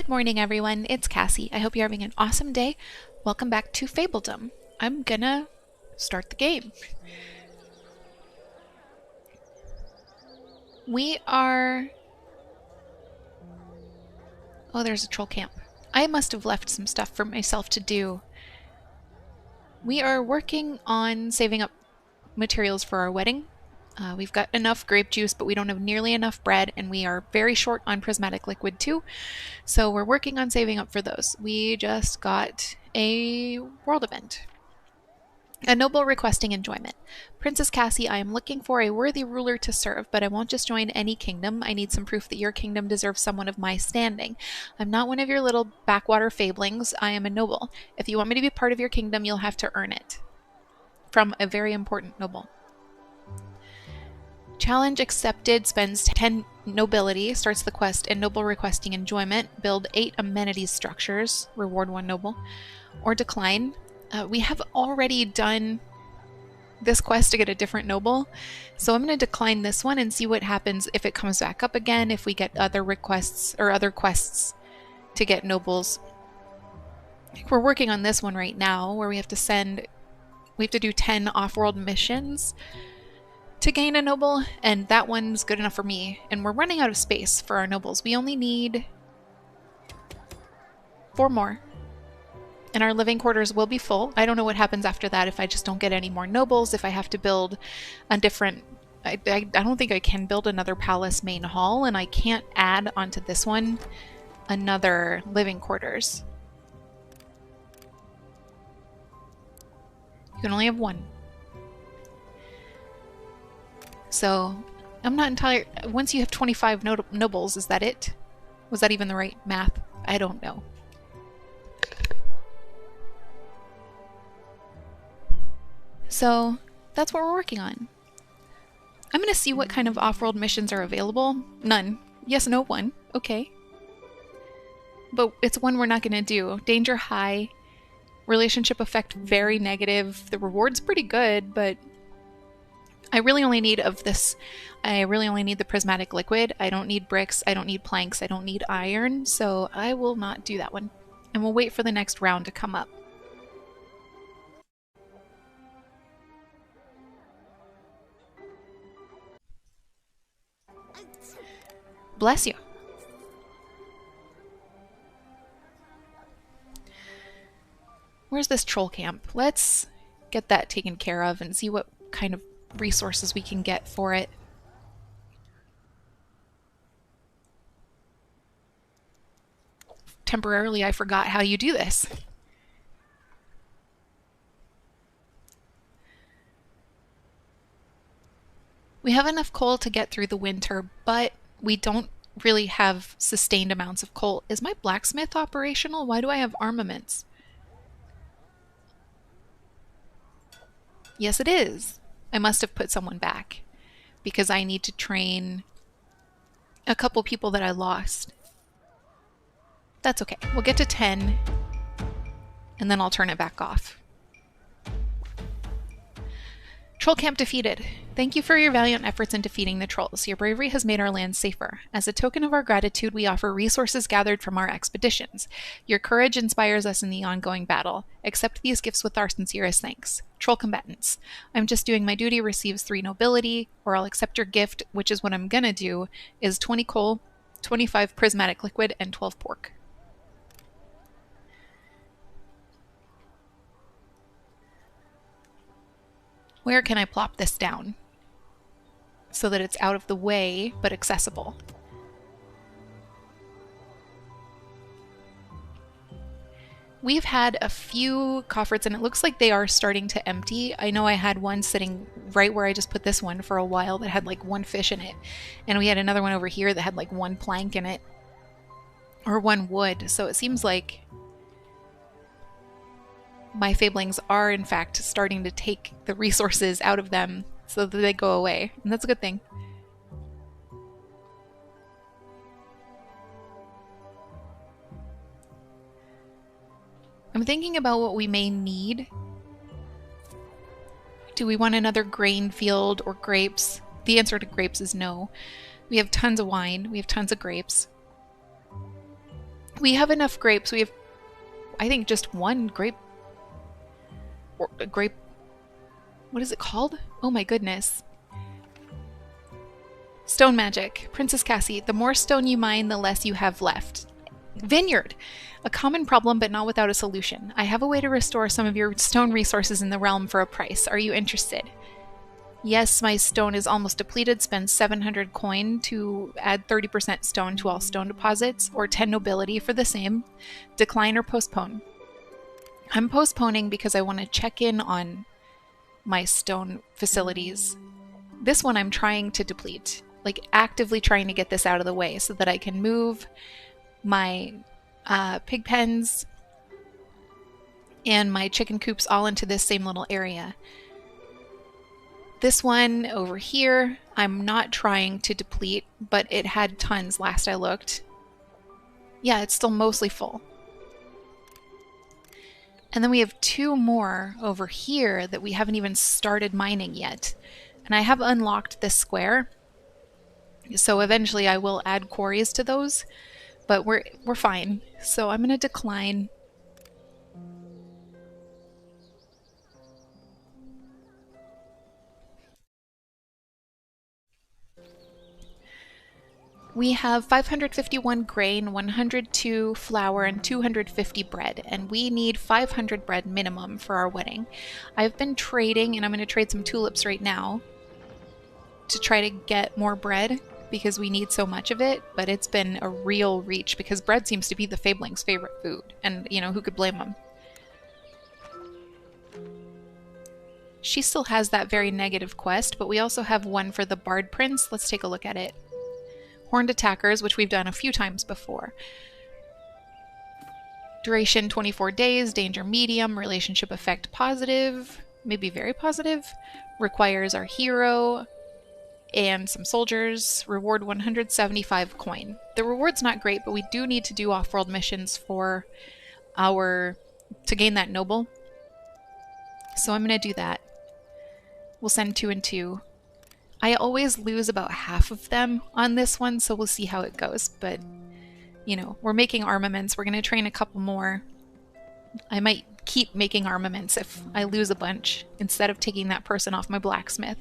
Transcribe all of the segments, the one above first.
Good morning, everyone. It's Cassie. I hope you're having an awesome day. Welcome back to Fabledom. I'm gonna start the game. We are... Oh, there's a troll camp. I must have left some stuff for myself to do. We are working on saving up materials for our wedding. We've got enough grape juice, but we don't have nearly enough bread, and we are very short on prismatic liquid too. So we're working on saving up for those. We just got a world event. A noble requesting enjoyment. Princess Cassie, I am looking for a worthy ruler to serve, but I won't just join any kingdom. I need some proof that your kingdom deserves someone of my standing. I'm not one of your little backwater fablings. I am a noble. If you want me to be part of your kingdom, you'll have to earn it. From a very important noble. Challenge accepted, spends 10 nobility, starts the quest, and noble requesting enjoyment, build 8 amenities structures, reward 1 noble, or decline. We have already done this quest to get a different noble, so I'm going to decline this one and see what happens if it comes back up again, if we get other requests or other quests to get nobles. I think we're working on this one right now, where we have to do 10 off-world missions to gain a noble, and that one's good enough for me. And we're running out of space for our nobles. We only need 4 more. And our living quarters will be full. I don't know what happens after that if I just don't get any more nobles, if I have to build a different... I don't think I can build another palace main hall, and I can't add onto this one another living quarters. You can only have 1. So, I'm not entirely... Once you have 25 nobles, is that it? Was that even the right math? I don't know. So, that's what we're working on. I'm going to see what kind of off-world missions are available. None. Yes, no, 1. Okay. But it's one we're not going to do. Danger high. Relationship effect very negative. The reward's pretty good, but I really only need the prismatic liquid. I don't need bricks, I don't need planks, I don't need iron, so I will not do that one. And we'll wait for the next round to come up. Bless you. Where's this troll camp? Let's get that taken care of and see what kind of resources we can get for it. Temporarily, I forgot how you do this. We have enough coal to get through the winter, but we don't really have sustained amounts of coal. Is my blacksmith operational? Why do I have armaments? Yes, it is. I must have put someone back because I need to train a couple people that I lost. That's okay. We'll get to 10 and then I'll turn it back off. Troll camp defeated. Thank you for your valiant efforts in defeating the trolls. Your bravery has made our land safer. As a token of our gratitude, we offer resources gathered from our expeditions. Your courage inspires us in the ongoing battle. Accept these gifts with our sincerest thanks. Troll combatants. I'm just doing my duty receives 3 nobility, or I'll accept your gift, which is what I'm gonna do, is 20 coal, 25 prismatic liquid, and 12 pork. Where can I plop this down so that it's out of the way but accessible? We've had a few coffers and it looks like they are starting to empty. I know I had one sitting right where I just put this one for a while that had like 1 fish in it. And we had another one over here that had like 1 plank in it. Or 1 wood. So it seems like my fablings are in fact starting to take the resources out of them so that they go away. And that's a good thing. I'm thinking about what we may need. Do we want another grain field or grapes? The answer to grapes is no. We have tons of wine. We have tons of grapes. We have enough grapes. We have, I think, just one grape. Or a grape. What is it called? Oh my goodness. Stone magic. Princess Cassie. The more stone you mine, the less you have left. Vineyard. A common problem, but not without a solution. I have a way to restore some of your stone resources in the realm for a price. Are you interested? Yes, my stone is almost depleted. Spend 700 coin to add 30% stone to all stone deposits, or 10 nobility for the same. Decline or postpone. I'm postponing because I want to check in on my stone facilities. This one I'm trying to deplete, like actively trying to get this out of the way so that I can move my pig pens and my chicken coops all into this same little area. This one over here, I'm not trying to deplete, but it had tons last I looked. Yeah, it's still mostly full. And then we have two more over here that we haven't even started mining yet. And I have unlocked this square, so eventually I will add quarries to those, but we're fine. So I'm going to decline. We have 551 grain, 102 flour, and 250 bread, and we need 500 bread minimum for our wedding. I've been trading, and I'm going to trade some tulips right now to try to get more bread because we need so much of it, but it's been a real reach because bread seems to be the Fabling's favorite food, and you know, who could blame them? She still has that very negative quest, but we also have one for the Bard Prince. Let's take a look at it. Horned attackers, which we've done a few times before. Duration 24 days, danger medium, relationship effect positive, maybe very positive. Requires our hero and some soldiers. Reward 175 coin. The reward's not great, but we do need to do off-world missions for to gain that noble. So I'm going to do that. We'll send 2 and 2. I always lose about half of them on this one, so we'll see how it goes. But, you know, we're making armaments. We're going to train a couple more. I might keep making armaments if I lose a bunch, instead of taking that person off my blacksmith.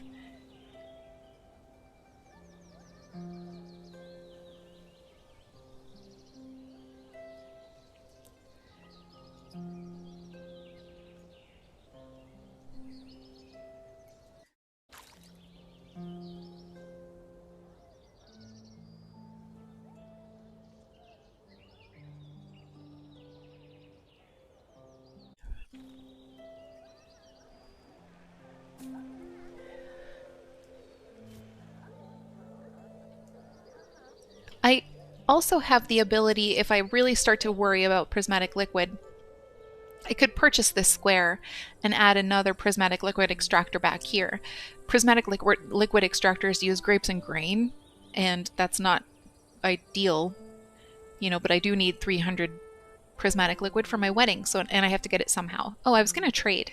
I also have the ability, if I really start to worry about prismatic liquid, I could purchase this square and add another prismatic liquid extractor back here. Prismatic liquid extractors use grapes and grain, and that's not ideal, you know, but I do need 300 prismatic liquid for my wedding, and I have to get it somehow. Oh, I was going to trade.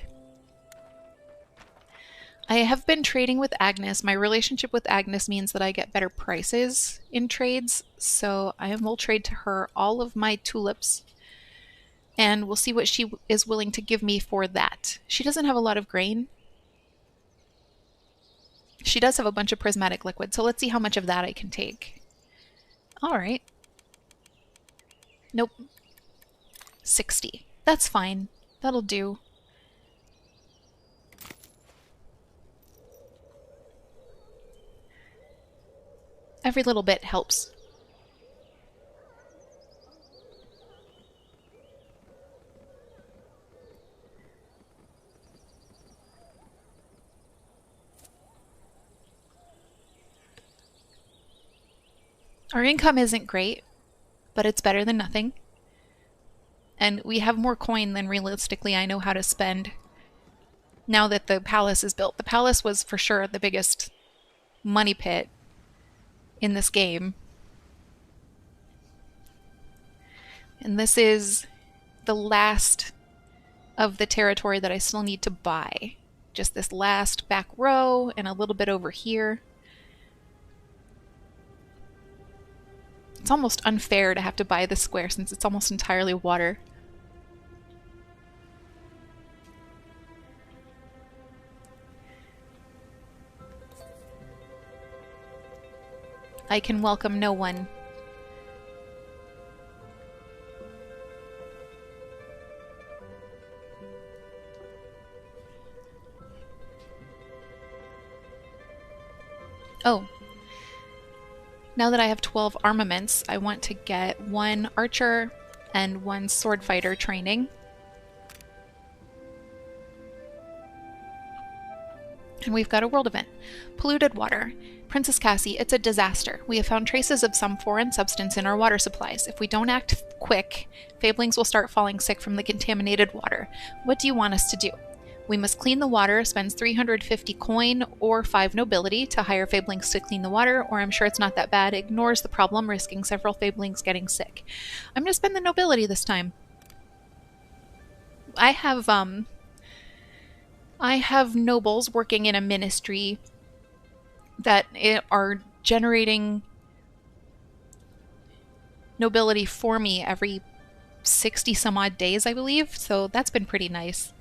I have been trading with Agnes. My relationship with Agnes means that I get better prices in trades, so I will trade to her all of my tulips, and we'll see what she is willing to give me for that. She doesn't have a lot of grain. She does have a bunch of prismatic liquid, so let's see how much of that I can take. Alright. Nope. 60. That's fine. That'll do. Every little bit helps. Our income isn't great, but it's better than nothing. And we have more coin than realistically I know how to spend now that the palace is built. The palace was for sure the biggest money pit in this game. And this is the last of the territory that I still need to buy. Just this last back row and a little bit over here. It's almost unfair to have to buy this square since it's almost entirely water. I can welcome no one. Oh. Now that I have 12 armaments, I want to get 1 archer and 1 sword fighter training. And we've got a world event. Polluted water. Princess Cassie, it's a disaster. We have found traces of some foreign substance in our water supplies. If we don't act quick, Fablings will start falling sick from the contaminated water. What do you want us to do? We must clean the water, spends 350 coin or 5 nobility to hire Fablings to clean the water, or I'm sure it's not that bad, ignores the problem, risking several Fablings getting sick. I'm gonna spend the nobility this time. I have nobles working in a ministry that are generating nobility for me every 60 some odd days, I believe, so that's been pretty nice.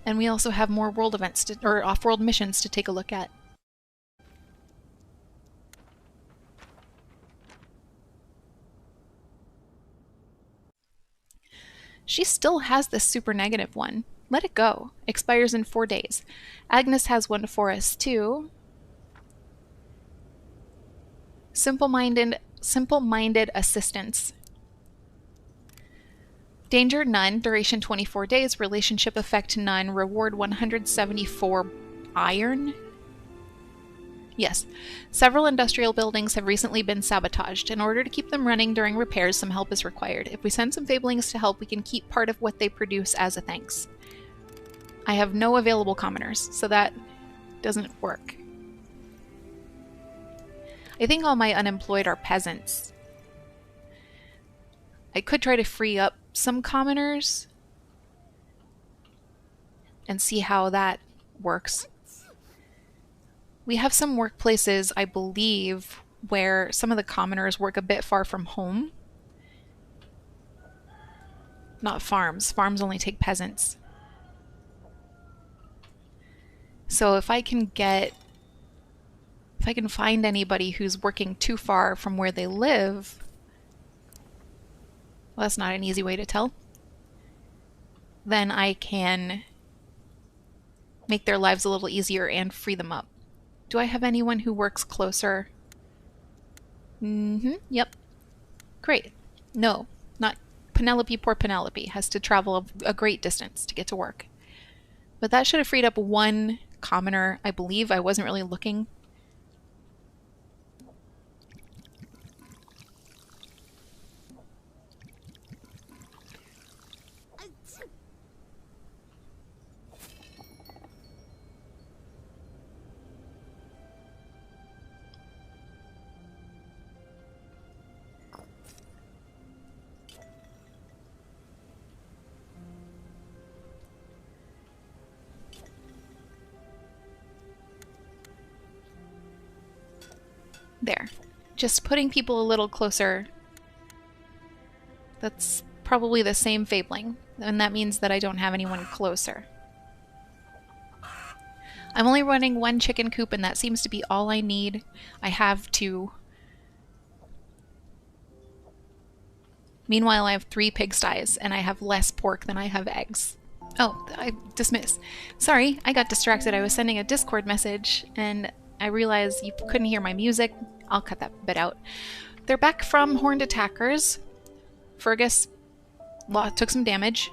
And we also have more world events or off-world missions to take a look at. She still has this super negative one. Let it go. Expires in 4 days. Agnes has one for us too. Simple-minded assistance. Danger none, duration 24 days, relationship effect none, reward 174 iron? Yes. Several industrial buildings have recently been sabotaged. In order to keep them running during repairs, some help is required. If we send some Fablings to help, we can keep part of what they produce as a thanks. I have no available commoners, so that doesn't work. I think all my unemployed are peasants. I could try to free up some commoners and see how that works. We have some workplaces, I believe, where some of the commoners work a bit far from home. Not farms. Farms only take peasants. So if I can find anybody who's working too far from where they live, well, that's not an easy way to tell, then I can make their lives a little easier and free them up. Do I have anyone who works closer? Yep. Great. No, not Penelope. Poor Penelope has to travel a great distance to get to work. But that should have freed up 1 commoner, I believe. I wasn't really looking. There. Just putting people a little closer. That's probably the same Fabling, and that means that I don't have anyone closer. I'm only running 1 chicken coop, and that seems to be all I need. I have 2. Meanwhile, I have 3 pigsties, and I have less pork than I have eggs. Oh, I dismiss. Sorry, I got distracted. I was sending a Discord message, and I realized you couldn't hear my music. I'll cut that bit out. They're back from horned attackers. Fergus took some damage.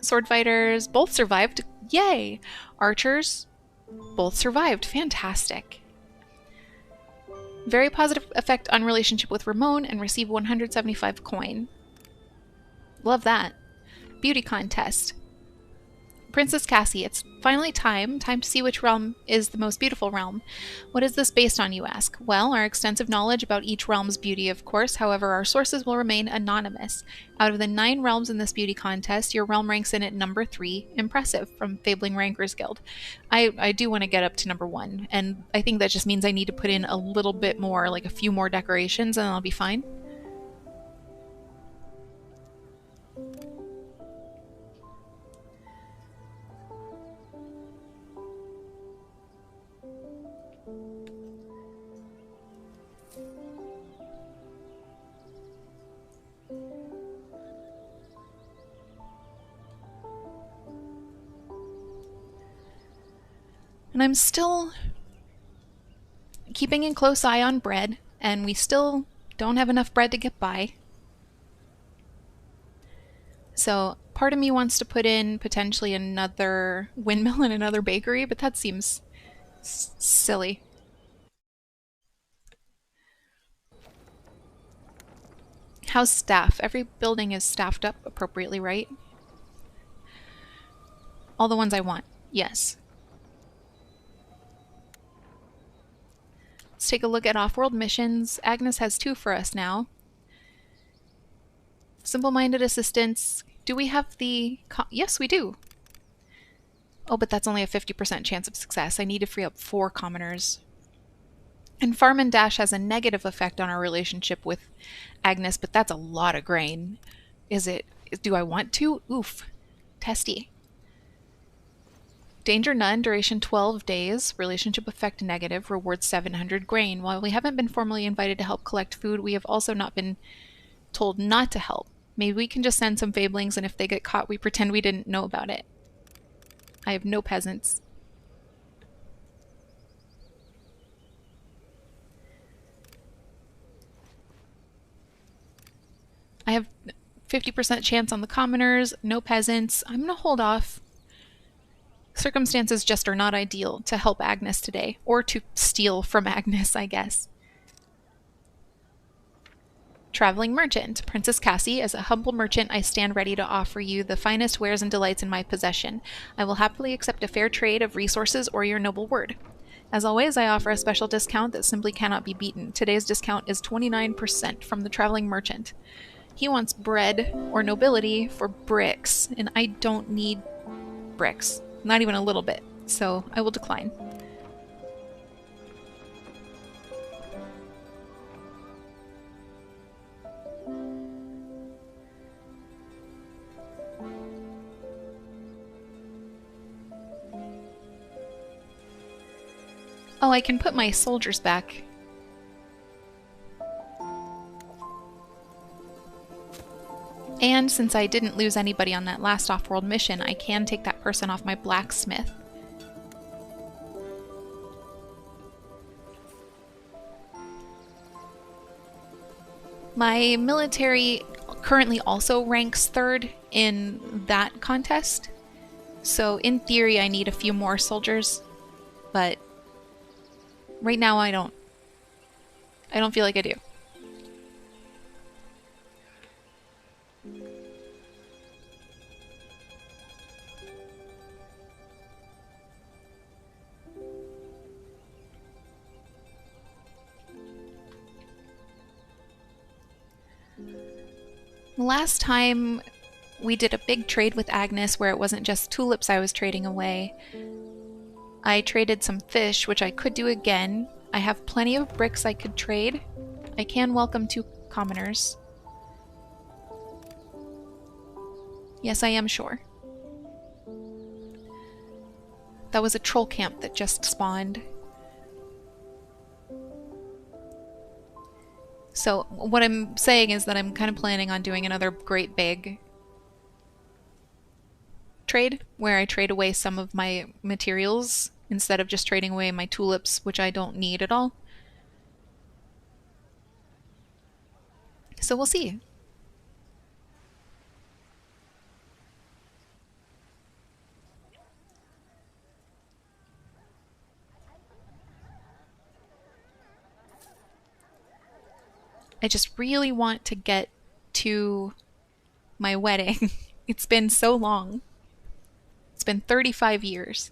Sword fighters both survived. Yay! Archers both survived. Fantastic. Very positive effect on relationship with Ramon and receive 175 coin. Love that. Beauty contest. Princess Cassie, it's finally time to see which realm is the most beautiful realm. What is this based on, you ask? Well, our extensive knowledge about each realm's beauty, of course, however, our sources will remain anonymous. Out of the 9 realms in this beauty contest, your realm ranks in at number 3, impressive, from Fabling Rankers Guild. I do want to get up to number 1, and I think that just means I need to put in a little bit more, like a few more decorations, and I'll be fine. And I'm still keeping a close eye on bread, and we still don't have enough bread to get by. So part of me wants to put in potentially another windmill and another bakery, but that seems silly. How's staff? Every building is staffed up appropriately, right? All the ones I want. Yes. Let's take a look at off-world missions. Agnes has 2 for us now. Simple-minded assistance. Do we have the... Yes, we do. Oh, but that's only a 50% chance of success. I need to free up 4 commoners. And Farm and Dash has a negative effect on our relationship with Agnes, but that's a lot of grain. Is it? Do I want to? Oof. Testy. Danger none, duration 12 days, relationship effect negative, reward 700 grain. While we haven't been formally invited to help collect food, we have also not been told not to help. Maybe we can just send some fablings, and if they get caught, we pretend we didn't know about it. I have no peasants. I have 50% chance on the commoners, no peasants. I'm gonna hold off. Circumstances just are not ideal to help Agnes today, or to steal from Agnes, I guess. Traveling merchant. Princess Cassie, as a humble merchant, I stand ready to offer you the finest wares and delights in my possession. I will happily accept a fair trade of resources or your noble word. As always, I offer a special discount that simply cannot be beaten. Today's discount is 29% from the traveling merchant. He wants bread or nobility for bricks, and I don't need bricks. Not even a little bit. So I will decline. Oh, I can put my soldiers back. And since I didn't lose anybody on that last off-world mission, I can take that person off my blacksmith. My military currently also ranks 3rd in that contest. So in theory I need a few more soldiers, but right now I don't feel like I do. Last time we did a big trade with Agnes where it wasn't just tulips I was trading away. I traded some fish, which I could do again. I have plenty of bricks I could trade. I can welcome 2 commoners. Yes, I am sure. That was a troll camp that just spawned. So what I'm saying is that I'm kind of planning on doing another great big trade where I trade away some of my materials instead of just trading away my tulips, which I don't need at all. So we'll see. I just really want to get to my wedding. It's been so long. It's been 35 years.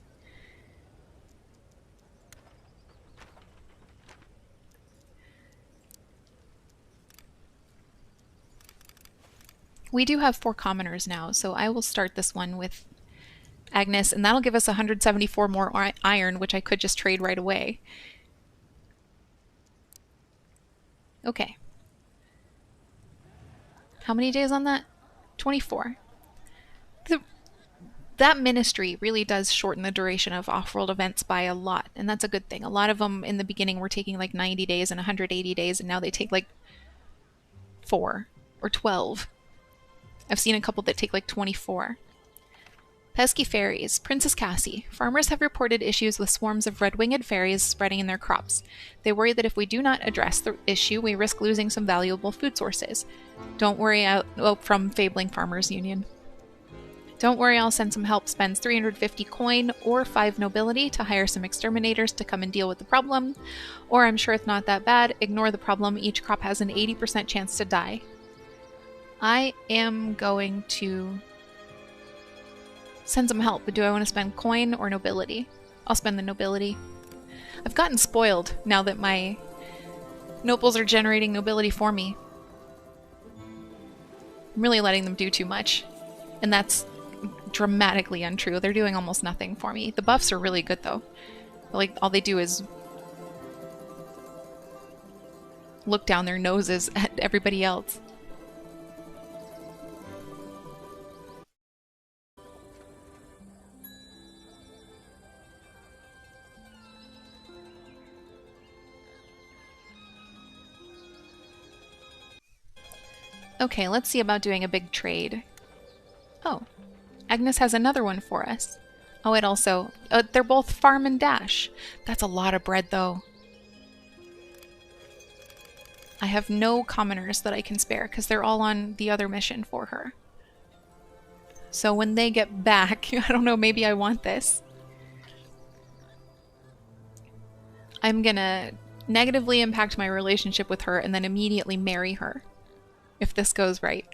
We do have 4 commoners now, so I will start this one with Agnes, and that'll give us 174 more iron, which I could just trade right away. Okay. How many days on that? 24. That ministry really does shorten the duration of off-world events by a lot, and that's a good thing. A lot of them in the beginning were taking like 90 days and 180 days, and now they take like 4 or 12. I've seen a couple that take like 24. Pesky fairies. Princess Cassie. Farmers have reported issues with swarms of red-winged fairies spreading in their crops. They worry that if we do not address the issue, we risk losing some valuable food sources. Don't worry, from Fabling Farmers Union. Don't worry, I'll send some help. Spends 350 coin or 5 nobility to hire some exterminators to come and deal with the problem. Or I'm sure it's not that bad. Ignore the problem. Each crop has an 80% chance to die. I am going to send some help, but do I want to spend coin or nobility? I'll spend the nobility. I've gotten spoiled now that my nobles are generating nobility for me. I'm really letting them do too much, and that's dramatically untrue. They're doing almost nothing for me. The buffs are really good though. Like, all they do is look down their noses at everybody else. Okay, let's see about doing a big trade. Oh, Agnes has another one for us. Oh, it also... they're both farm and dash. That's a lot of bread, though. I have no commoners that I can spare, because they're all on the other mission for her. So when they get back, I don't know, maybe I want this. I'm gonna negatively impact my relationship with her and then immediately marry her, if this goes right.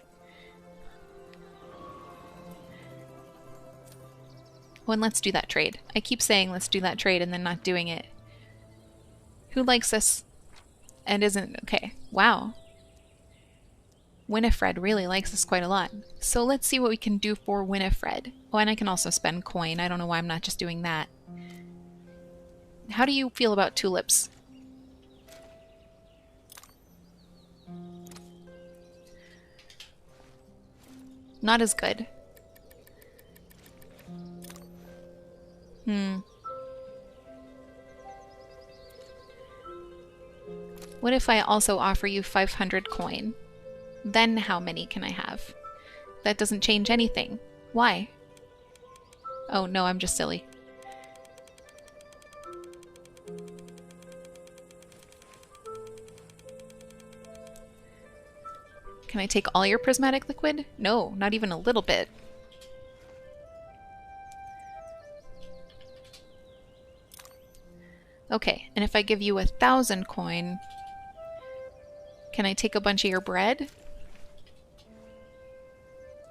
Oh, and let's do that trade. I keep saying let's do that trade and then not doing it. Who likes this and isn't... Okay, wow. Winifred really likes this quite a lot. So let's see what we can do for Winifred. Oh, and I can also spend coin. I don't know why I'm not just doing that. How do you feel about tulips? Not as good. What if I also offer you 500 coin? Then how many can I have? That doesn't change anything. Why? Oh, no, I'm just silly. Can I take all your prismatic liquid? No, not even a little bit. Okay, and if I give you 1,000 coin, can I take a bunch of your bread?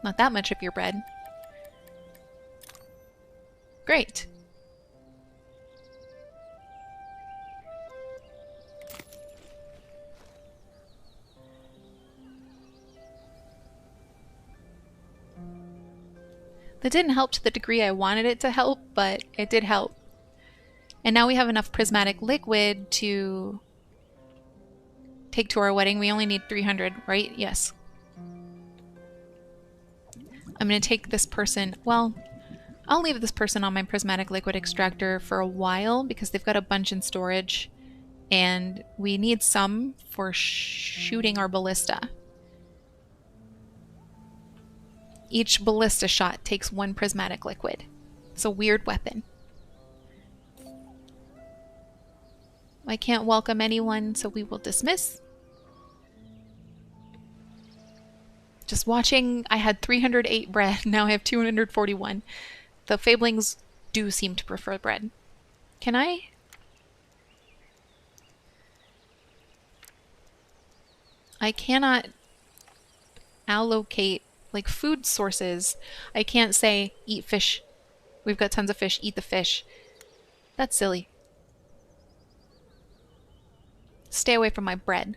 Not that much of your bread. Great. That didn't help to the degree I wanted it to help, but it did help. And now we have enough prismatic liquid to take to our wedding. We only need 300, right? Yes. I'm going to take this person... Well, I'll leave this person on my prismatic liquid extractor for a while because they've got a bunch in storage. And we need some for shooting our ballista. Each ballista shot takes 1 prismatic liquid. It's a weird weapon. I can't welcome anyone, so we will dismiss. Just watching, I had 308 bread, now I have 241. The Fablings do seem to prefer bread. Can I? I cannot allocate, like, food sources. I can't say, eat fish We've got tons of fish. Eat the fish. That's silly. Stay away from my bread.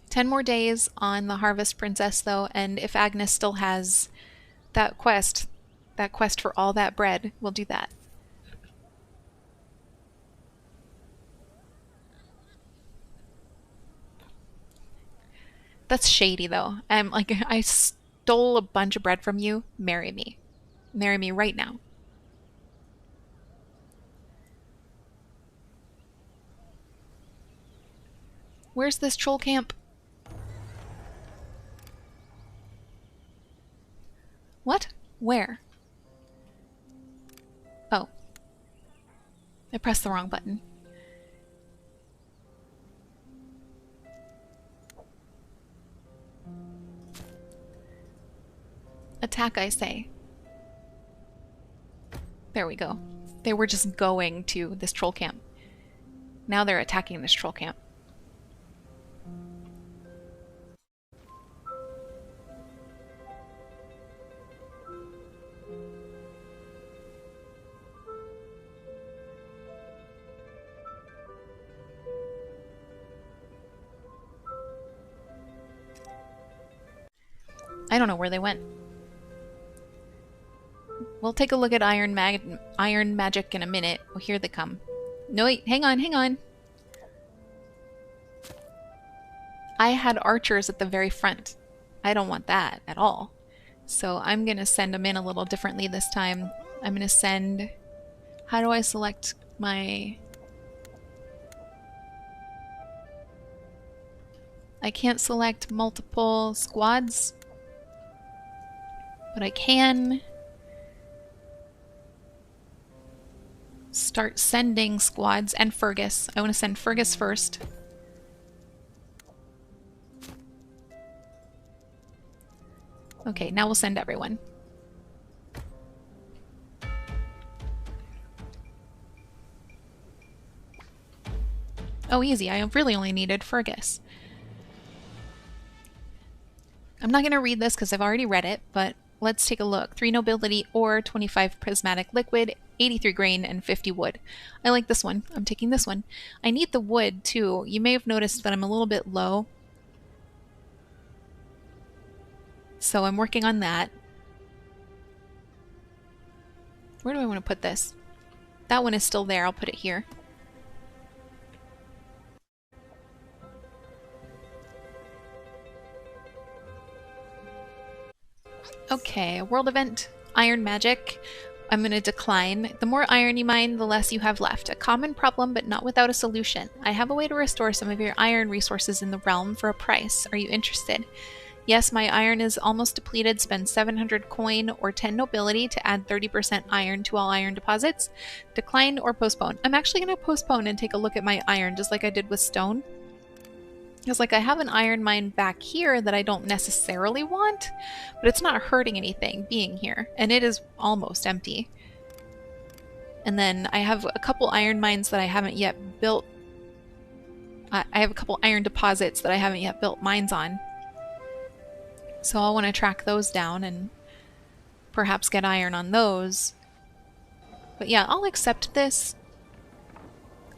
10 more days on the Harvest Princess, though, and if Agnes still has that quest for all that bread, we'll do that. That's shady, though. I'm like, I stole a bunch of bread from you. Marry me. Marry me right now. Where's this troll camp? What? Where? Oh. I pressed the wrong button. Attack, I say. There we go. They were just going to this troll camp. Now they're attacking this troll camp. I don't know where they went. We'll take a look at iron magic in a minute. Oh, here they come. No, wait, hang on, hang on. I had archers at the very front. I don't want that at all. So I'm going to send them in a little differently this time. I'm going to send... How do I select my... I can't select multiple squads, but I can start sending squads and Fergus. I want to send Fergus first. Okay, now we'll send everyone. Oh, easy. I really only needed Fergus. I'm not going to read this because I've already read it, but let's take a look. 3 nobility ore, 25 prismatic liquid, 83 grain, and 50 wood. I like this one. I'm taking this one. I need the wood, too. You may have noticed that I'm a little bit low. So I'm working on that. Where do I want to put this? That one is still there. I'll put it here. Okay, world event, iron magic. I'm going to decline. The more iron you mine, the less you have left. A common problem, but not without a solution. I have a way to restore some of your iron resources in the realm for a price. Are you interested? Yes, my iron is almost depleted. Spend 700 coin or 10 nobility to add 30% iron to all iron deposits. Decline or postpone. I'm actually going to postpone and take a look at my iron, just like I did with stone. Because, like, I have an iron mine back here that I don't necessarily want, but it's not hurting anything being here, and it is almost empty. And then I have a couple iron mines that I haven't yet built. I have a couple iron deposits that I haven't yet built mines on. So I'll want to track those down and perhaps get iron on those. But yeah, I'll accept this.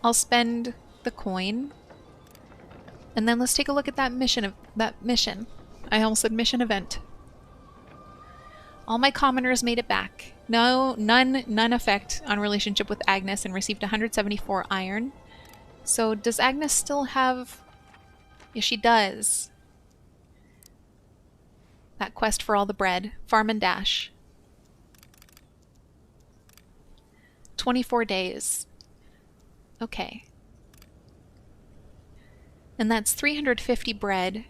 I'll spend the coin. And then let's take a look at that mission. I almost said mission event. All my commoners made it back. None effect on relationship with Agnes and received 174 iron. So does Agnes still have... Yes, she does. That quest for all the bread. Farm and dash. 24 days. Okay. And that's 350 bread.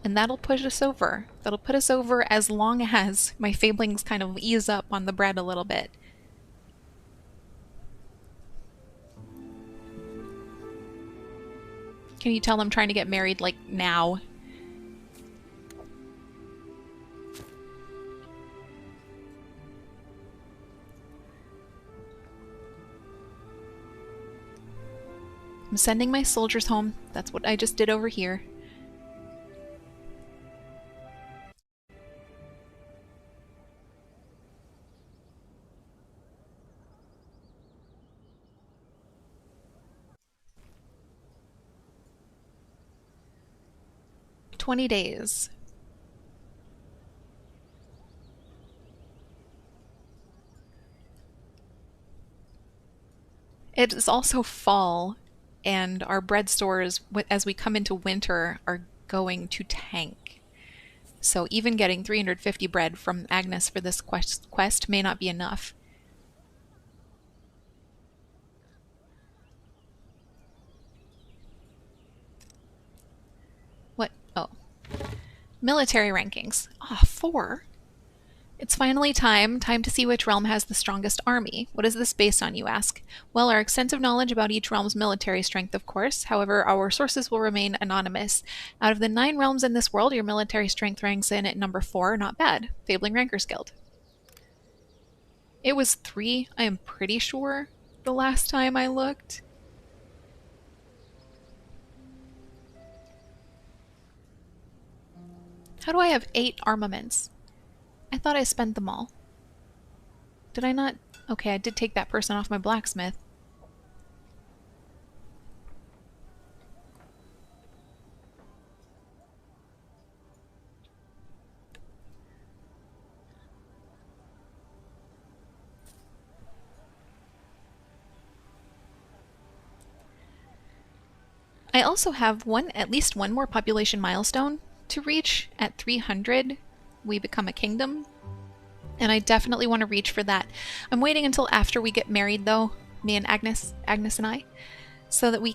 And that'll push us over. That'll put us over as long as my fablings kind of ease up on the bread a little bit. Can you tell I'm trying to get married, like, now? I'm sending my soldiers home. That's what I just did over here. 20 days. It is also fall, and our bread stores, as we come into winter, are going to tank. So even getting 350 bread from Agnes for this quest may not be enough. What? Oh. Military rankings. Ah, 4? It's finally time to see which realm has the strongest army. What is this based on, you ask? Well, our extensive knowledge about each realm's military strength, of course. However, our sources will remain anonymous. Out of the 9 realms in this world, your military strength ranks in at number 4. Not bad. Fabling Rankers Guild. It was 3, I am pretty sure, the last time I looked. How do I have 8 armaments? I thought I spent them all. Did I not? Okay, I did take that person off my blacksmith. I also have at least one more population milestone to reach. At 300, we become a kingdom. And I definitely want to reach for that. I'm waiting until after we get married, though, me and Agnes and I, so that I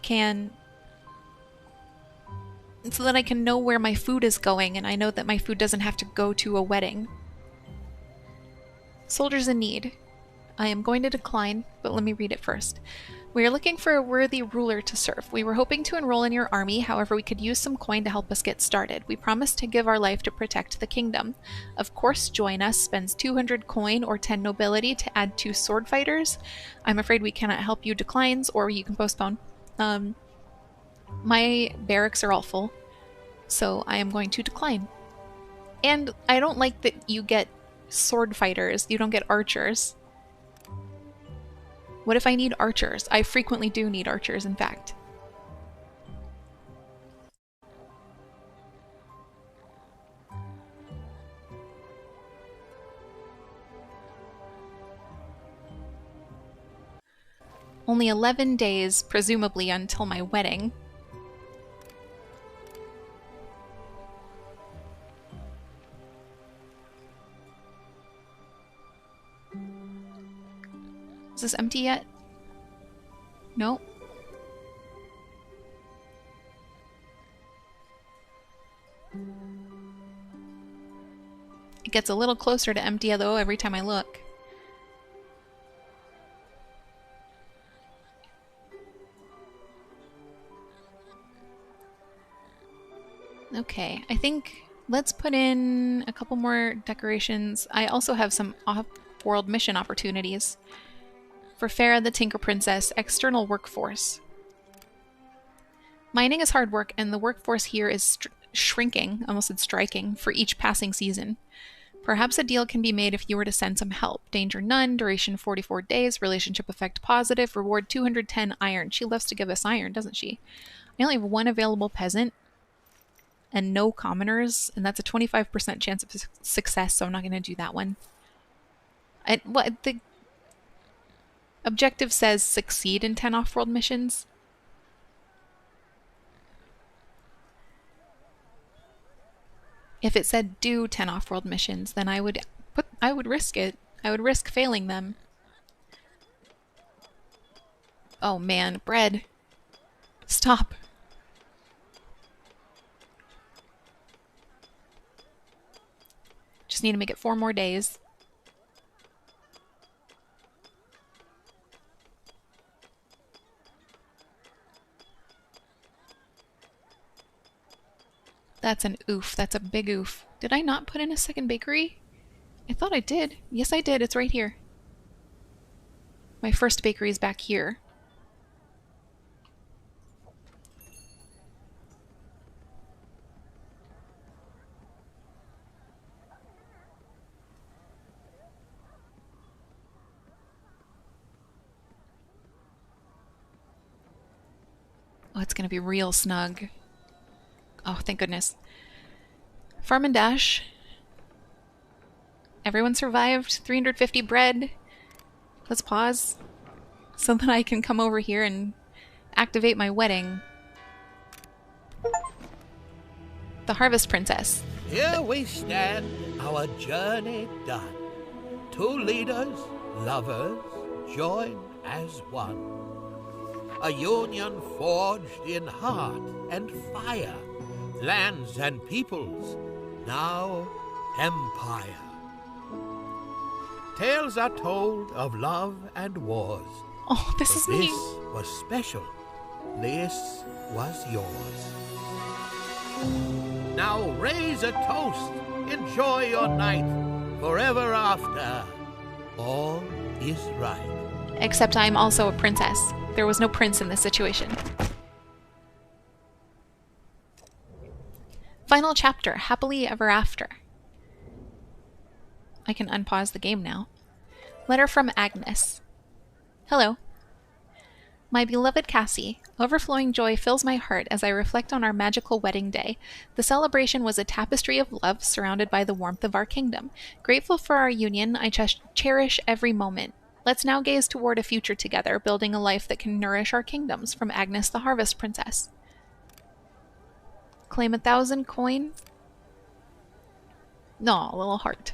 can know where my food is going, and I know that my food doesn't have to go to a wedding. Soldiers in need. I am going to decline, but let me read it first. We are looking for a worthy ruler to serve. We were hoping to enroll in your army, however we could use some coin to help us get started. We promise to give our life to protect the kingdom. Of course, join us, spends 200 coin or 10 nobility to add 2 sword fighters. I'm afraid we cannot help you, declines, or you can postpone. My barracks are all full, so I am going to decline. And I don't like that you get sword fighters, you don't get archers. What if I need archers? I frequently do need archers, in fact. Only 11 days, presumably, until my wedding. Is this empty yet? No. It gets a little closer to empty, though, every time I look. Okay, I think let's put in a couple more decorations. I also have some off-world mission opportunities. For Farah the Tinker Princess, external workforce. Mining is hard work, and the workforce here is shrinking, almost said striking, for each passing season. Perhaps a deal can be made if you were to send some help. Danger none, duration 44 days, relationship effect positive, reward 210 iron. She loves to give us iron, doesn't she? I only have 1 available peasant and no commoners, and that's a 25% chance of success, so I'm not going to do that one. The objective says succeed in 10 off-world missions. If it said do 10 off-world missions, then I would risk it. I would risk failing them. Oh man, bread. Stop. Just need to make it 4 more days. That's an oof. That's a big oof. Did I not put in a second bakery? I thought I did. Yes, I did. It's right here. My first bakery is back here. Oh, it's gonna be real snug. Oh, thank goodness. Farm and dash. Everyone survived. 350 bread. Let's pause so that I can come over here and activate my wedding. The Harvest Princess. Here we stand, our journey done. Two leaders, lovers, joined as one. A union forged in heart and fire. Lands and peoples, now empire. Tales are told of love and wars. Oh, this is me. This was special. This was yours. Now raise a toast. Enjoy your night. Forever after, all is right. Except I'm also a princess. There was no prince in this situation. Final chapter, Happily Ever After. I can unpause the game now. Letter from Agnes. Hello. My beloved Cassie, overflowing joy fills my heart as I reflect on our magical wedding day. The celebration was a tapestry of love surrounded by the warmth of our kingdom. Grateful for our union, I cherish every moment. Let's now gaze toward a future together, building a life that can nourish our kingdoms. From Agnes, the Harvest Princess. Claim 1,000 coin. No, a little heart.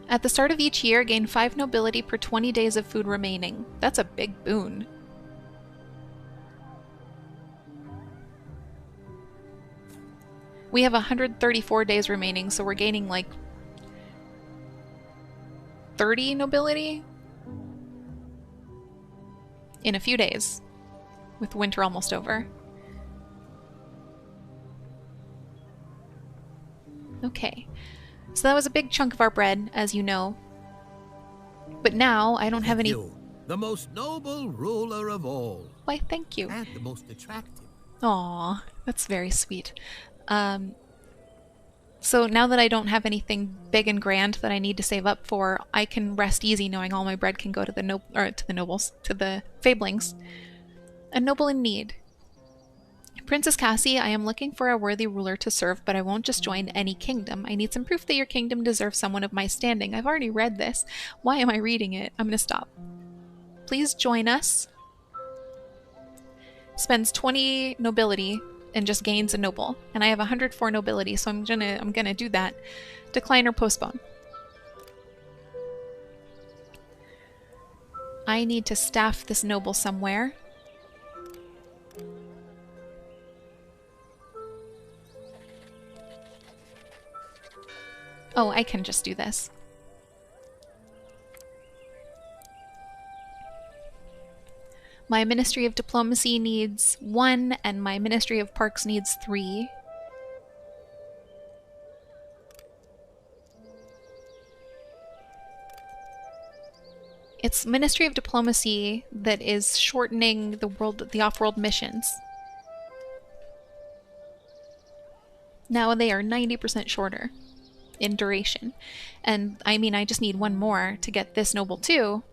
At the start of each year, gain 5 nobility per 20 days of food remaining. That's a big boon. We have 134 days remaining, so we're gaining like 30 nobility in a few days, with winter almost over. Okay, so that was a big chunk of our bread, as you know. But now I don't have any... You, the most noble ruler of all. Why, thank you. And the most attractive. Aw, that's very sweet. So now that I don't have anything big and grand that I need to save up for, I can rest easy knowing all my bread can go to the nobles, to the Fablings. A noble in need. Princess Cassie, I am looking for a worthy ruler to serve, but I won't just join any kingdom. I need some proof that your kingdom deserves someone of my standing. I've already read this. Why am I reading it? I'm gonna stop. Please join us. Spends 20 nobility and just gains a noble. And I have 104 nobility, so I'm gonna do that. Decline or postpone. I need to staff this noble somewhere. Oh, I can just do this. My Ministry of Diplomacy needs 1, and my Ministry of Parks needs 3. It's Ministry of Diplomacy that is shortening the off-world missions. Now they are 90% shorter in duration. And I mean, I just need 1 more to get this noble too.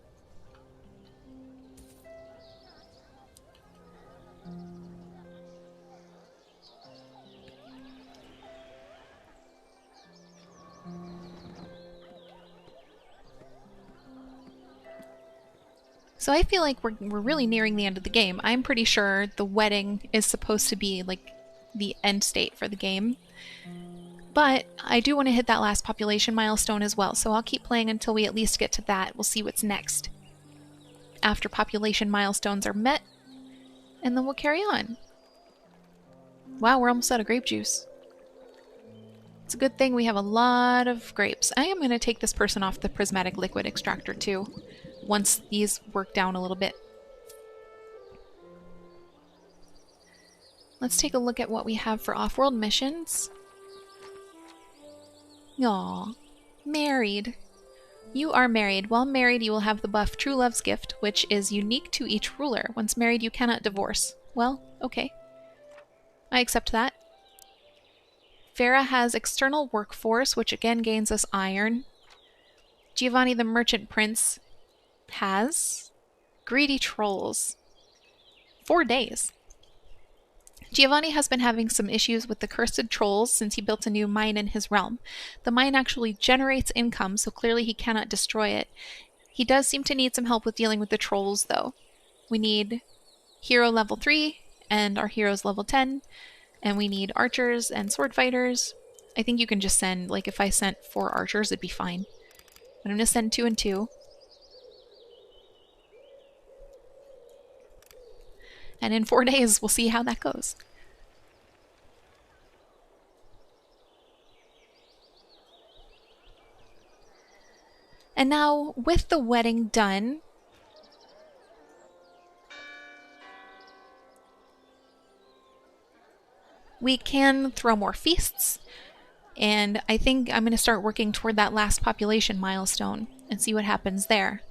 So I feel like we're really nearing the end of the game. I'm pretty sure the wedding is supposed to be like the end state for the game. But I do want to hit that last population milestone as well, so I'll keep playing until we at least get to that. We'll see what's next after population milestones are met, and then we'll carry on. Wow, we're almost out of grape juice. It's a good thing we have a lot of grapes. I am going to take this person off the prismatic liquid extractor too, once these work down a little bit. Let's take a look at what we have for off-world missions. Aw, married. You are married. While married, you will have the buff True Love's Gift, which is unique to each ruler. Once married, you cannot divorce. Well, okay. I accept that. Farah has External Workforce, which again gains us iron. Giovanni the Merchant Prince has Greedy Trolls. 4 days. Giovanni has been having some issues with the cursed trolls since he built a new mine in his realm. The mine actually generates income, so clearly he cannot destroy it. He does seem to need some help with dealing with the trolls, though. We need hero level 3, and our hero's level 10, and we need archers and sword fighters. I think you can just send, like if I sent 4 archers, it'd be fine. But I'm going to send 2 and 2. And in 4 days, we'll see how that goes. And now, with the wedding done, we can throw more feasts. And I think I'm going to start working toward that last population milestone and see what happens there.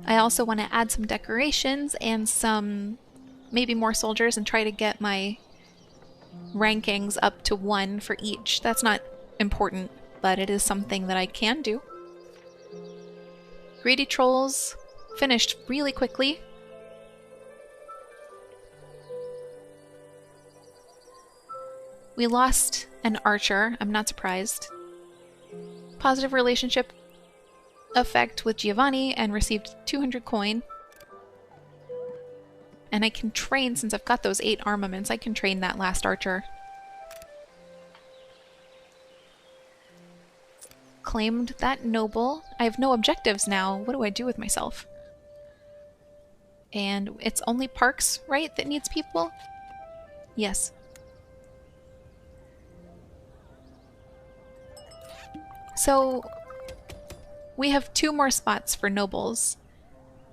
I also want to add some decorations and some, maybe more soldiers, and try to get my rankings up to 1 for each. That's not important, but it is something that I can do. Greedy trolls finished really quickly. We lost an archer, I'm not surprised. Positive relationship effect with Giovanni and received 200 coin. And I can train, since I've got those 8 armaments, I can train that last archer. Claimed that noble. I have no objectives now. What do I do with myself? And it's only Parks, right, that needs people? Yes. So we have 2 more spots for nobles,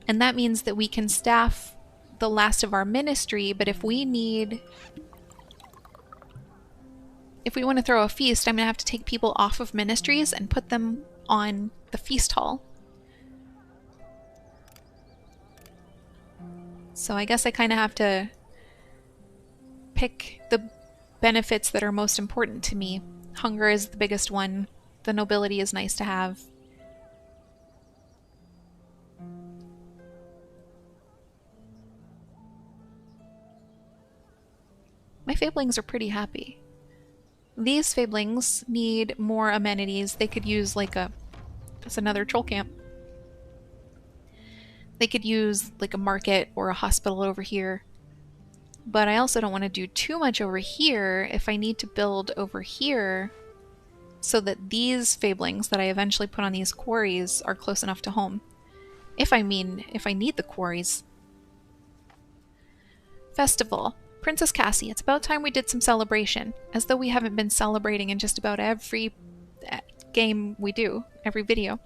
and that means that we can staff the last of our ministry, but if we want to throw a feast, I'm going to have to take people off of ministries and put them on the feast hall. So I guess I kind of have to pick the benefits that are most important to me. Hunger is the biggest one. The nobility is nice to have. My Fablings are pretty happy. These Fablings need more amenities. They could use like that's another troll camp. They could use like a market or a hospital over here. But I also don't want to do too much over here if I need to build over here so that these Fablings that I eventually put on these quarries are close enough to home. If I need the quarries. Festival. Princess Cassie, it's about time we did some celebration. As though we haven't been celebrating in just about every game we do, every video.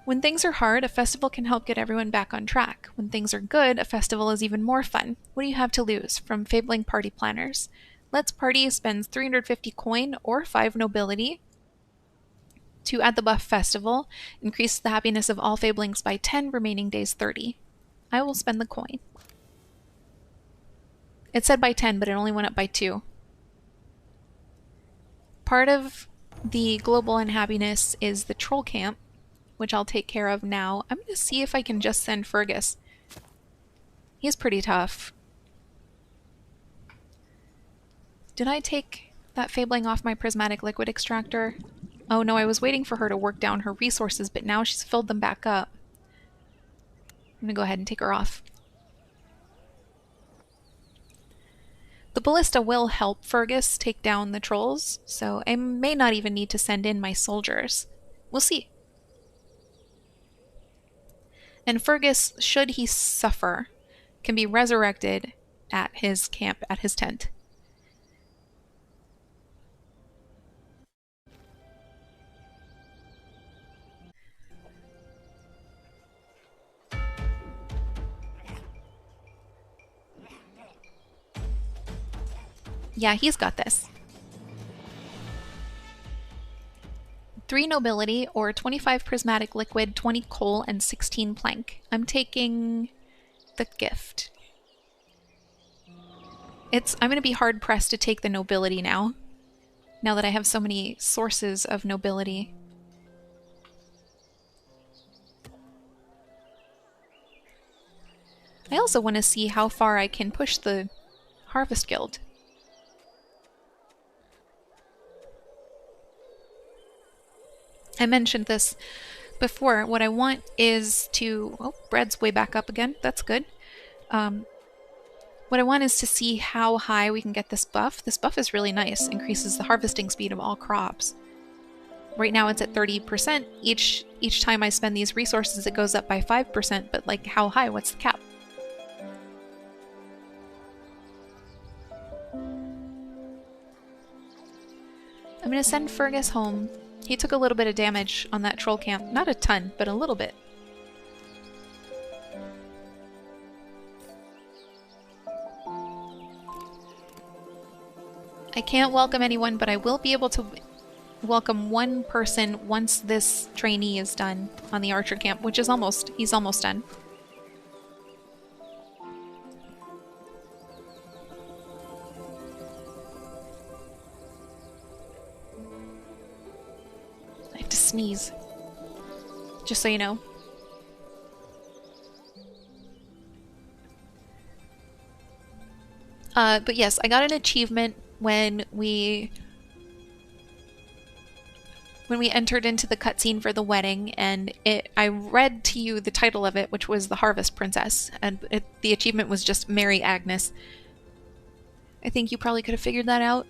When things are hard, a festival can help get everyone back on track. When things are good, a festival is even more fun. What do you have to lose? From Fabling Party Planners. Let's Party spends 350 coin or 5 nobility to add the buff festival. Increase the happiness of all Fablings by 10, remaining days 30. I will spend the coin. It said by 10, but it only went up by 2. Part of the global unhappiness is the troll camp, which I'll take care of now. I'm going to see if I can just send Fergus. He's pretty tough. Did I take that Fabling off my prismatic liquid extractor? Oh no, I was waiting for her to work down her resources, but now she's filled them back up. I'm going to go ahead and take her off. The ballista will help Fergus take down the trolls, so I may not even need to send in my soldiers. We'll see. And Fergus, should he suffer, can be resurrected at his camp, at his tent. Yeah, he's got this. 3 nobility or 25 prismatic liquid, 20 coal, and 16 plank. I'm taking the gift. I'm going to be hard pressed to take the nobility now that I have so many sources of nobility. I also want to see how far I can push the Harvest Guild. I mentioned this before. What I want is to... Oh, bread's way back up again. That's good. What I want is to see how high we can get this buff. This buff is really nice. Increases the harvesting speed of all crops. Right now it's at 30%. Each time I spend these resources it goes up by 5%, but like how high? What's the cap? I'm gonna send Fergus home. He took a little bit of damage on that troll camp. Not a ton, but a little bit. I can't welcome anyone, but I will be able to welcome one person once this trainee is done on the archer camp, which is he's almost done. I have to sneeze. Just so you know. But yes, I got an achievement when we entered into the cutscene for the wedding, and I read to you the title of it, which was The Harvest Princess, and the achievement was just Marry Agnes. I think you probably could have figured that out.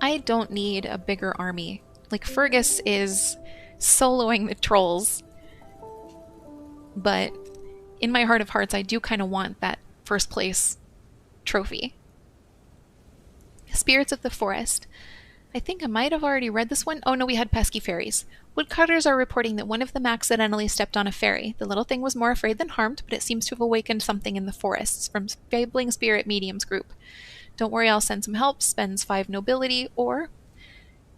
I don't need a bigger army. Like, Fergus is soloing the trolls, but in my heart of hearts, I do kind of want that first place trophy. Spirits of the Forest. I think I might have already read this one. Oh no, we had pesky fairies. Woodcutters are reporting that one of them accidentally stepped on a fairy. The little thing was more afraid than harmed, but it seems to have awakened something in the forests from Fabling Spirit Mediums group. Don't worry, I'll send some help. Spends 5 nobility, or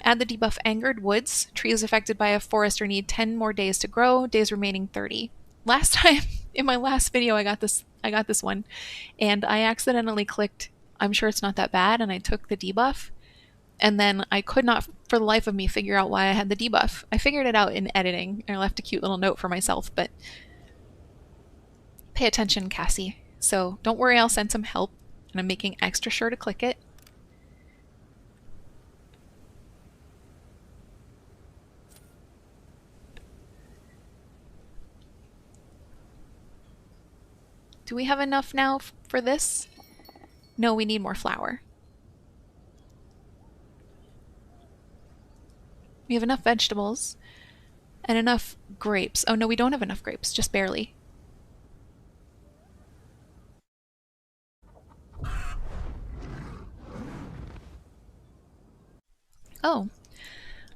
add the debuff Angered Woods. Trees affected by a forester need 10 more days to grow. Days remaining 30. Last time, in my last video, I got this one, and I accidentally clicked, I'm sure it's not that bad, and I took the debuff, and then I could not, for the life of me, figure out why I had the debuff. I figured it out in editing, and I left a cute little note for myself, but pay attention, Cassie. So don't worry, I'll send some help. And I'm making extra sure to click it. Do we have enough now for this? No, we need more flour. We have enough vegetables and enough grapes. Oh no, we don't have enough grapes, just barely. Oh,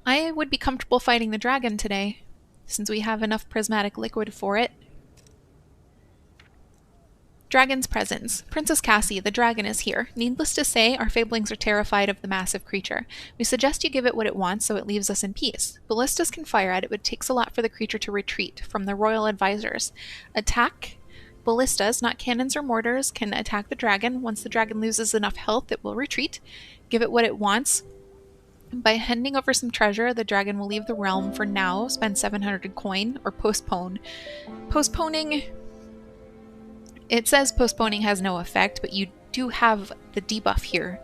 I would be comfortable fighting the dragon today, since we have enough prismatic liquid for it. Dragon's presence. Princess Cassie, the dragon is here. Needless to say, our fablings are terrified of the massive creature. We suggest you give it what it wants so it leaves us in peace. Ballistas can fire at it, but it takes a lot for the creature to retreat. From the royal advisors. Attack. Ballistas, not cannons or mortars, can attack the dragon. Once the dragon loses enough health, it will retreat. Give it what it wants. By handing over some treasure, the dragon will leave the realm for now, spend 700 coin, or postpone. Postponing... It says postponing has no effect, but you do have the debuff here.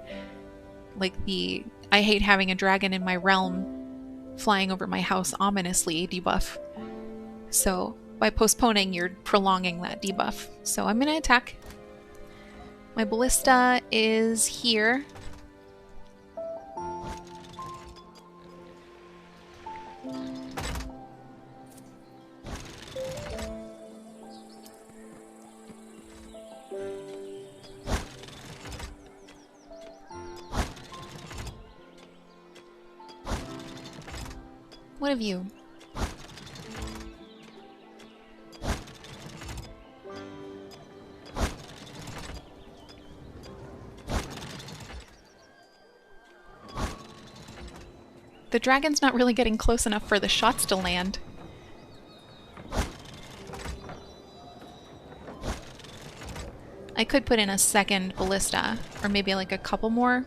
Like the I hate having a dragon in my realm flying over my house ominously debuff. So by postponing, you're prolonging that debuff. So I'm going to attack. My ballista is here. What of you? The dragon's not really getting close enough for the shots to land. I could put in a second ballista, or maybe like a couple more.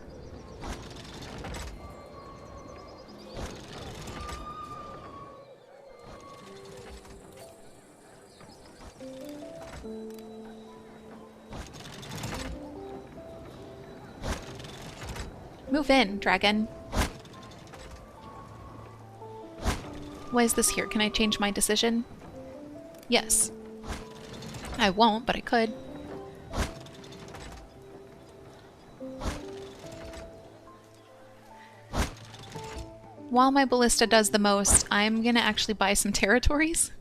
Move in, dragon. Why is this here? Can I change my decision? Yes. I won't, but I could. While my ballista does the most, I'm gonna actually buy some territories.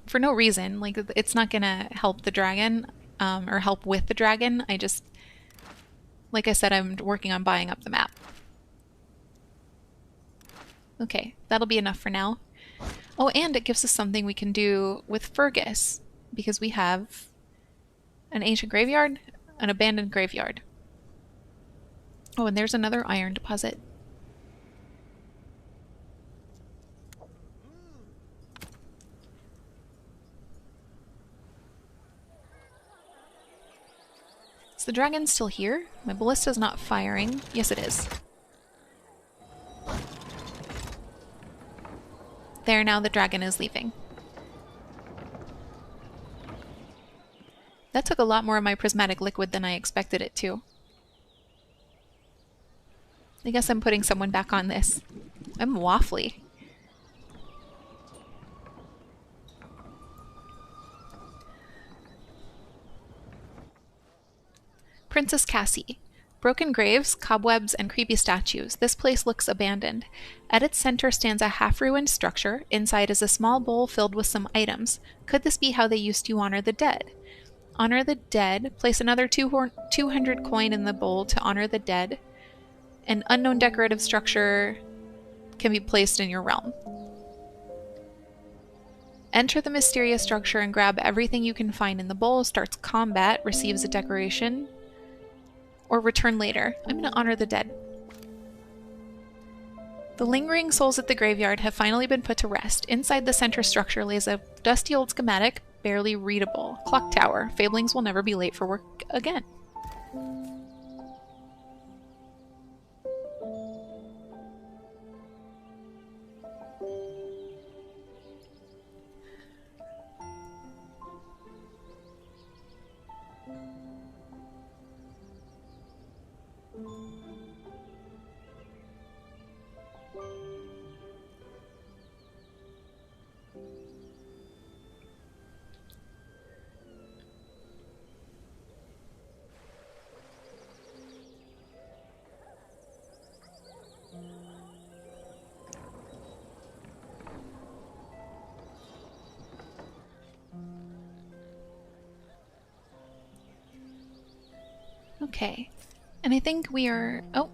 For no reason. Like, it's not gonna help the dragon, or help with the dragon. I just... Like I said, I'm working on buying up the map. Okay, that'll be enough for now. Oh, and it gives us something we can do with Fergus, because we have an ancient graveyard, an abandoned graveyard. Oh, and there's another iron deposit. Is the dragon still here? My ballista's not firing. Yes, it is. There, now the dragon is leaving. That took a lot more of my prismatic liquid than I expected it to. I guess I'm putting someone back on this. I'm waffly. Princess Cassie. Broken graves, cobwebs, and creepy statues. This place looks abandoned. At its center stands a half-ruined structure. Inside is a small bowl filled with some items. Could this be how they used to honor the dead? Honor the dead. Place another 200 coin in the bowl to honor the dead. An unknown decorative structure can be placed in your realm. Enter the mysterious structure and grab everything you can find in the bowl. Starts combat. Receives a decoration. Or return later. I'm going to honor the dead. The lingering souls at the graveyard have finally been put to rest. Inside the center structure lays a dusty old schematic, barely readable. Clock tower. Fablings will never be late for work again. Okay, and I think we are... Oh!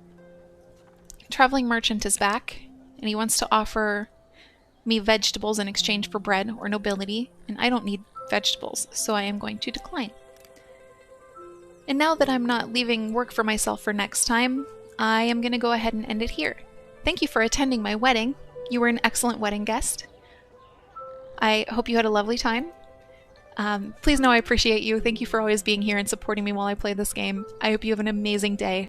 Traveling merchant is back, and he wants to offer me vegetables in exchange for bread or nobility, and I don't need vegetables, so I am going to decline. And now that I'm not leaving work for myself for next time, I am going to go ahead and end it here. Thank you for attending my wedding. You were an excellent wedding guest. I hope you had a lovely time. Please know I appreciate you. Thank you for always being here and supporting me while I play this game. I hope you have an amazing day.